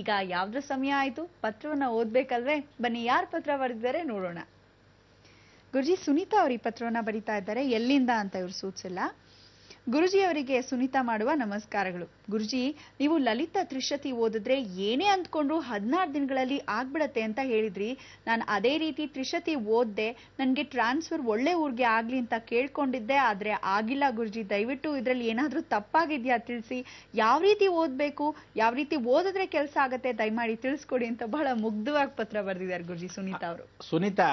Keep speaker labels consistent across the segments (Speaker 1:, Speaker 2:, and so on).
Speaker 1: ಈಗ ಯಾವ್ದ್ರ ಸಮಯ ಆಯ್ತು, ಪತ್ರವನ್ನ ಓದ್ಬೇಕಲ್ವೇ? ಬನ್ನಿ ಯಾರು ಪತ್ರ ಬರೆದಿದ್ದಾರೆ ನೋಡೋಣ. ಗುರುಜಿ, ಸುನೀತಾ ಅವರು ಈ ಪತ್ರವನ್ನ ಬರೀತಾ ಇದ್ದಾರೆ. ಎಲ್ಲಿಂದ ಅಂತ ಇವ್ರು ಸೂಚಿಸಿಲ್ಲ. ಗುರುಜಿ ಅವರಿಗೆ ಸುನೀತಾ ಮಾಡುವ ನಮಸ್ಕಾರಗಳು. ಗುರುಜಿ, ನೀವು ಲಲಿತಾ ತ್ರಿಶತಿ ಓದಿದ್ರೆ ಏನೇ ಅಂದ್ಕೊಂಡ್ರು 16 ದಿನಗಳಲ್ಲಿ ಆಗ್ಬಿಡತ್ತೆ ಅಂತ ಹೇಳಿದ್ರಿ. ನಾನು ಅದೇ ರೀತಿ ತ್ರಿಶತಿ ಓದ್ದೆ. ನನ್ಗೆ ಟ್ರಾನ್ಸ್ಫರ್ ಒಳ್ಳೆ ಊರ್ಗೆ ಆಗ್ಲಿ ಅಂತ ಕೇಳ್ಕೊಂಡಿದ್ದೆ, ಆದ್ರೆ ಆಗಿಲ್ಲ ಗುರುಜಿ. ದಯವಿಟ್ಟು ಇದ್ರಲ್ಲಿ ಏನಾದ್ರೂ ತಪ್ಪಾಗಿದ್ಯಾ ತಿಳಿಸಿ. ಯಾವ ರೀತಿ ಓದ್ಬೇಕು, ಯಾವ ರೀತಿ ಓದಿದ್ರೆ ಕೆಲಸ ಆಗತ್ತೆ, ದಯಮಾಡಿ ತಿಳಿಸ್ಕೊಡಿ ಅಂತ ಬಹಳ ಮುಗ್ಧವಾಗಿ ಪತ್ರ ಬರೆದಿದ್ದಾರೆ ಗುರುಜಿ ಸುನೀತಾ ಅವರು.
Speaker 2: ಸುನೀತಾ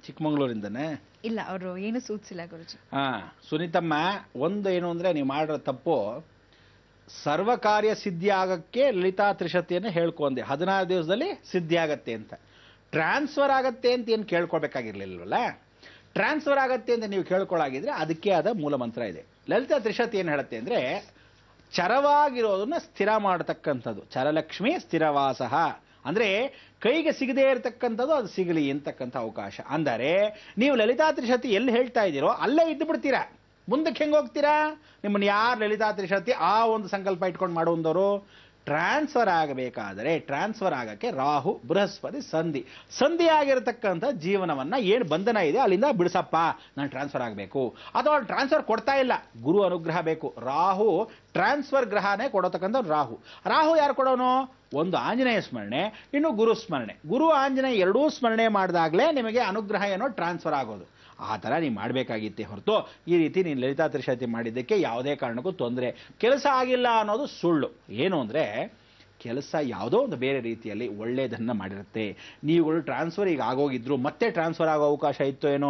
Speaker 2: ಚಿಕ್ಕಮಂಗ್ಳೂರಿಂದನೇ?
Speaker 1: ಇಲ್ಲ, ಅವರು ಏನು ಸೂಚಿಸಿಲ್ಲ ಗುರುಜಿ.
Speaker 2: ಸುನೀತಮ್ಮ, ಒಂದು ಏನು ಅಂದ್ರೆ ನೀವು ಮಾಡಿರೋ ತಪ್ಪು, ಸರ್ವಕಾರ್ಯ ಸಿದ್ಧಿ ಆಗಕ್ಕೆ ಲಲಿತಾ ತ್ರಿಶತಿಯನ್ನು ಹೇಳ್ಕೊಂಡೆ 16 ದಿವಸದಲ್ಲಿ ಸಿದ್ಧಿ ಆಗತ್ತೆ ಅಂತ. ಟ್ರಾನ್ಸ್ಫರ್ ಆಗತ್ತೆ ಅಂತ ಏನು ಕೇಳ್ಕೊಳ್ಬೇಕಾಗಿರ್ಲಿಲ್ವಲ್ಲ. ಟ್ರಾನ್ಸ್ಫರ್ ಆಗತ್ತೆ ಅಂತ ನೀವು ಕೇಳ್ಕೊಳ್ಳಾಗಿದ್ರೆ ಅದಕ್ಕೆ ಆದ ಮೂಲ ಮಂತ್ರ ಇದೆ. ಲಲಿತಾ ತ್ರಿಶತಿ ಏನು ಹೇಳುತ್ತೆ ಅಂದ್ರೆ ಚರವಾಗಿರೋದನ್ನ ಸ್ಥಿರ ಮಾಡತಕ್ಕಂಥದ್ದು. ಚರಲಕ್ಷ್ಮಿ ಸ್ಥಿರವಾಸಃ ಅಂದ್ರೆ ಕೈಗೆ ಸಿಗದೇ ಇರತಕ್ಕಂಥದ್ದು ಅದು ಸಿಗಲಿ ಅಂತಕ್ಕಂಥ ಅವಕಾಶ. ಅಂದರೆ ನೀವು ಲಲಿತಾ ತ್ರಿಶತಿ ಎಲ್ಲಿ ಹೇಳ್ತಾ ಇದ್ದೀರೋ ಅಲ್ಲೇ ಇದ್ದು ಬಿಡ್ತೀರಾ. ಮುಂದಕ್ಕೆ ಹೆಂಗೆ ಹೋಗ್ತೀರಾ? ನಿಮ್ಮನ್ನು ಯಾರು ಲಲಿತಾ ತ್ರಿಶತಿ ಆ ಒಂದು ಸಂಕಲ್ಪ ಇಟ್ಕೊಂಡು ಮಾಡುವಂದವರು? ಟ್ರಾನ್ಸ್ಫರ್ ಆಗಬೇಕಾದರೆ ಟ್ರಾನ್ಸ್ಫರ್ ಆಗಕ್ಕೆ ರಾಹು ಬೃಹಸ್ಪತಿ ಸಂಧಿ ಆಗಿರತಕ್ಕಂಥ ಜೀವನವನ್ನ ಏನು ಬಂಧನ ಇದೆ ಅಲ್ಲಿಂದ ಬಿಡಿಸಪ್ಪ, ನಾನು ಟ್ರಾನ್ಸ್ಫರ್ ಆಗಬೇಕು. ಅಥವಾ ಟ್ರಾನ್ಸ್ಫರ್ ಕೊಡ್ತಾ ಇಲ್ಲ, ಗುರು ಅನುಗ್ರಹ ಬೇಕು. ರಾಹು ಟ್ರಾನ್ಸ್ಫರ್ ಗ್ರಹನೇ ಕೊಡತಕ್ಕಂಥ ರಾಹು ಯಾರು ಕೊಡೋನು? ಒಂದು ಆಂಜನೇಯ ಸ್ಮರಣೆ, ಇನ್ನು ಗುರು ಸ್ಮರಣೆ. ಗುರು ಆಂಜನೇಯ ಎರಡೂ ಸ್ಮರಣೆ ಮಾಡಿದಾಗಲೇ ನಿಮಗೆ ಅನುಗ್ರಹ ಏನೋ ಟ್ರಾನ್ಸ್ಫರ್ ಆಗೋದು. ಆ ಥರ ನೀವು ಮಾಡಬೇಕಾಗಿತ್ತೆ ಹೊರತು ಈ ರೀತಿ ನೀನು ಲಲಿತಾ ತ್ರಿಶತಿ ಮಾಡಿದ್ದಕ್ಕೆ ಯಾವುದೇ ಕಾರಣಕ್ಕೂ ತೊಂದರೆ. ಕೆಲಸ ಆಗಿಲ್ಲ ಅನ್ನೋದು ಸುಳ್ಳು. ಏನು ಅಂದರೆ ಕೆಲಸ ಯಾವುದೋ ಒಂದು ಬೇರೆ ರೀತಿಯಲ್ಲಿ ಒಳ್ಳೆಯದನ್ನು ಮಾಡಿರುತ್ತೆ. ನೀವುಗಳು ಟ್ರಾನ್ಸ್ಫರ್ ಈಗ ಆಗೋಗಿದ್ರು ಮತ್ತೆ ಟ್ರಾನ್ಸ್ಫರ್ ಆಗೋ ಅವಕಾಶ ಇತ್ತು ಏನೋ,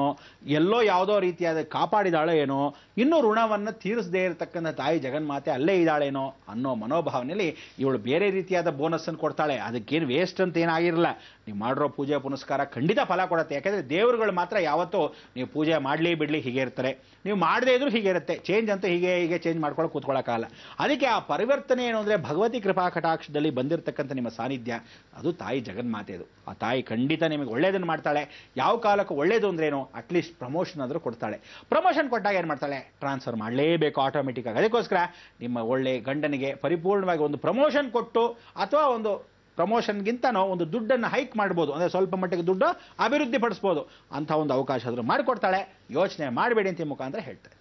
Speaker 2: ಎಲ್ಲೋ ಯಾವುದೋ ರೀತಿಯಾದ ಕಾಪಾಡಿದಾಳೋ ಏನೋ, ಇನ್ನೂ ಋಣವನ್ನು ತೀರಿಸದೇ ಇರತಕ್ಕಂಥ ತಾಯಿ ಜಗನ್ಮಾತೆ ಅಲ್ಲೇ ಇದ್ದಾಳೇನೋ ಅನ್ನೋ ಮನೋಭಾವನೆಯಲ್ಲಿ ಇವಳು ಬೇರೆ ರೀತಿಯಾದ ಬೋನಸ್ಸನ್ನು ಕೊಡ್ತಾಳೆ. ಅದಕ್ಕೇನು ವೇಸ್ಟ್ ಅಂತ ಏನಾಗಿರಲ್ಲ. ನೀವು ಮಾಡಿರೋ ಪೂಜೆ ಪುನಸ್ಕಾರ ಖಂಡಿತ ಫಲ ಕೊಡುತ್ತೆ. ಯಾಕೆಂದರೆ ದೇವರುಗಳು ಮಾತ್ರ ಯಾವತ್ತೂ ನೀವು ಪೂಜೆ ಮಾಡಲಿ ಬಿಡಲಿ ಹೀಗೆ ಇರ್ತಾರೆ, ನೀವು ಮಾಡದೇ ಇದ್ರೂ ಹೀಗೆ ಇರುತ್ತೆ. ಚೇಂಜ್ ಅಂತ ಹೀಗೆ ಚೇಂಜ್ ಮಾಡ್ಕೊಳ್ಳೋಕೆ ಕೂತ್ಕೊಳ್ಳೋಕ್ಕಾಗಲ್ಲ. ಅದಕ್ಕೆ ಆ ಪರಿವರ್ತನೆ ಏನು ಅಂದರೆ ಭಗವತಿ ಕೃಪಾ ಕಟಾಕ್ಷದಲ್ಲಿ ಬಂದಿರತಕ್ಕಂಥ ನಿಮ್ಮ ಸಾನ್ನಿಧ್ಯ, ಅದು ತಾಯಿ ಜಗನ್ಮಾತೆದು. ಆ ತಾಯಿ ಖಂಡಿತ ನಿಮಗೆ ಒಳ್ಳೇದನ್ನು ಮಾಡ್ತಾಳೆ. ಯಾವ ಕಾಲಕ್ಕೆ ಒಳ್ಳೇದು ಅಂದ್ರೇನು, ಅಟ್ಲೀಸ್ಟ್ ಪ್ರಮೋಷನ್ ಆದರೂ ಕೊಡ್ತಾಳೆ. ಪ್ರಮೋಷನ್ ಕೊಟ್ಟಾಗ ಏನು ಮಾಡ್ತಾಳೆ? ಟ್ರಾನ್ಸ್ಫರ್ ಮಾಡಲೇಬೇಕು ಆಟೋಮೆಟಿಕ್ ಆಗಿ. ಅದಕ್ಕೋಸ್ಕರ ನಿಮ್ಮ ಒಳ್ಳೆ ಗಂಡನಿಗೆ ಪರಿಪೂರ್ಣವಾಗಿ ಒಂದು ಪ್ರಮೋಷನ್ ಕೊಟ್ಟು, ಅಥವಾ ಒಂದು ಪ್ರಮೋಷನ್ಗಿಂತನೋ ಒಂದು ದುಡ್ಡನ್ನು ಹೈಕ್ ಮಾಡ್ಬೋದು, ಅಂದರೆ ಸ್ವಲ್ಪ ಮಟ್ಟಿಗೆ ದುಡ್ಡು ಅಭಿವೃದ್ಧಿ ಪಡಿಸ್ಬೋದು. ಅಂಥ ಒಂದು ಅವಕಾಶ ಆದರೂ ಮಾಡಿಕೊಡ್ತಾಳೆ. ಯೋಚನೆ ಮಾಡಬೇಡಿ ಅಂತ ಮುಖಾಂತರ ಹೇಳ್ತಾರೆ.